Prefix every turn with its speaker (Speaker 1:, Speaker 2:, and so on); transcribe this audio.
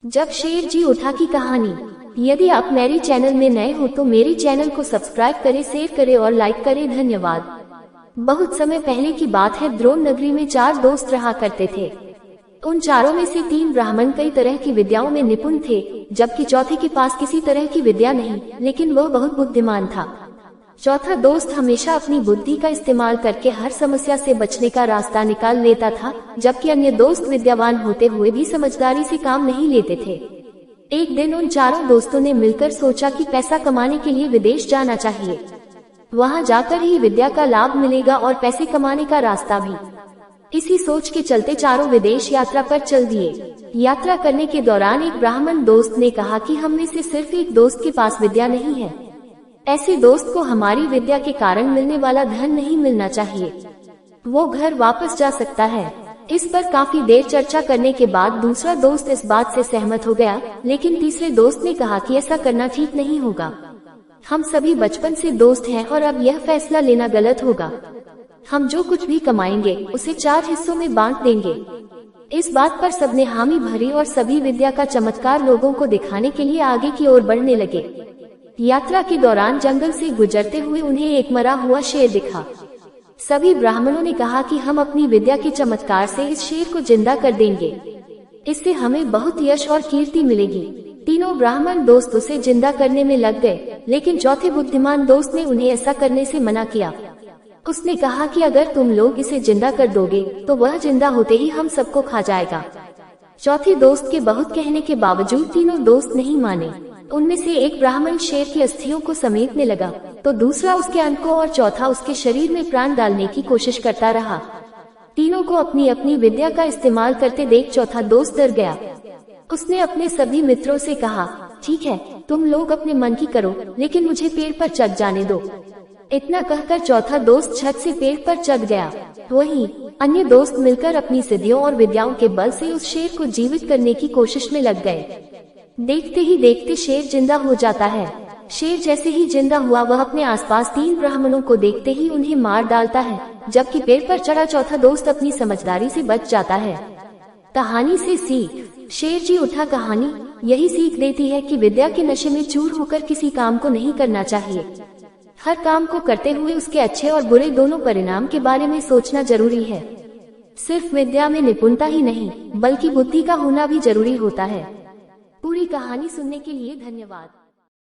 Speaker 1: जब शेर जी उठा की कहानी। यदि आप मेरे चैनल में नए हो तो मेरे चैनल को सब्सक्राइब करें, शेयर करें और लाइक करें। धन्यवाद। बहुत समय पहले की बात है। द्रोण नगरी में 4 दोस्त रहा करते थे। उन चारों में से 3 ब्राह्मण कई तरह की विद्याओं में निपुण थे, जबकि चौथे के पास किसी तरह की विद्या नहीं, लेकिन वह बहुत बुद्धिमान था। चौथा दोस्त हमेशा अपनी बुद्धि का इस्तेमाल करके हर समस्या से बचने का रास्ता निकाल लेता था, जबकि अन्य दोस्त विद्यावान होते हुए भी समझदारी से काम नहीं लेते थे। एक दिन उन चारों दोस्तों ने मिलकर सोचा कि पैसा कमाने के लिए विदेश जाना चाहिए। वहां जाकर ही विद्या का लाभ मिलेगा और पैसे कमाने का रास्ता भी। इसी सोच के चलते चारों विदेश यात्रा पर चल दिए। यात्रा करने के दौरान एक ब्राह्मण दोस्त ने कहा कि हम में से सिर्फ एक दोस्त के पास विद्या नहीं है। ऐसे दोस्त को हमारी विद्या के कारण मिलने वाला धन नहीं मिलना चाहिए, वो घर वापस जा सकता है। इस पर काफी देर चर्चा करने के बाद दूसरा दोस्त इस बात से सहमत हो गया, लेकिन तीसरे दोस्त ने कहा कि ऐसा करना ठीक नहीं होगा। हम सभी बचपन से दोस्त हैं और अब यह फैसला लेना गलत होगा। हम जो कुछ भी कमाएंगे उसे 4 हिस्सों में बांट देंगे। इस बात पर सबने हामी भरी और सभी विद्या का चमत्कार लोगों को दिखाने के लिए आगे की ओर बढ़ने लगे। यात्रा के दौरान जंगल से गुजरते हुए उन्हें एक मरा हुआ शेर दिखा। सभी ब्राह्मणों ने कहा कि हम अपनी विद्या के चमत्कार से इस शेर को जिंदा कर देंगे, इससे हमें बहुत यश और कीर्ति मिलेगी। तीनों ब्राह्मण दोस्त उसे जिंदा करने में लग गए, लेकिन चौथे बुद्धिमान दोस्त ने उन्हें ऐसा करने से मना किया। उसने कहा कि अगर तुम लोग इसे जिंदा कर दोगे तो वह जिंदा होते ही हम सबको खा जाएगा। चौथे दोस्त के बहुत कहने के बावजूद तीनों दोस्त नहीं माने। उनमें से एक ब्राह्मण शेर की अस्थियों को समेटने लगा, तो दूसरा उसके अंग को और चौथा उसके शरीर में प्राण डालने की कोशिश करता रहा। तीनों को अपनी अपनी विद्या का इस्तेमाल करते देख चौथा दोस्त डर गया। उसने अपने सभी मित्रों से कहा, ठीक है, तुम लोग अपने मन की करो, लेकिन मुझे पेड़ पर चढ़ जाने दो। इतना कहकर चौथा दोस्त छत से पेड़ पर चढ़ गया। वहीं अन्य दोस्त मिलकर अपनी सिद्धियों और विद्याओं के बल से उस शेर को जीवित करने की कोशिश में लग गए। देखते ही देखते शेर जिंदा हो जाता है। शेर जैसे ही जिंदा हुआ वह अपने आसपास 3 ब्राह्मणों को देखते ही उन्हें मार डालता है, जबकि पेड़ पर चढ़ा चौथा दोस्त अपनी समझदारी से बच जाता है। कहानी से सीख। शेर जी उठा कहानी यही सीख देती है कि विद्या के नशे में चूर होकर किसी काम को नहीं करना चाहिए। हर काम को करते हुए उसके अच्छे और बुरे दोनों परिणाम के बारे में सोचना जरूरी है। सिर्फ विद्या में निपुणता ही नहीं, बल्कि बुद्धि का होना भी जरूरी होता है। पूरी कहानी सुनने के लिए धन्यवाद।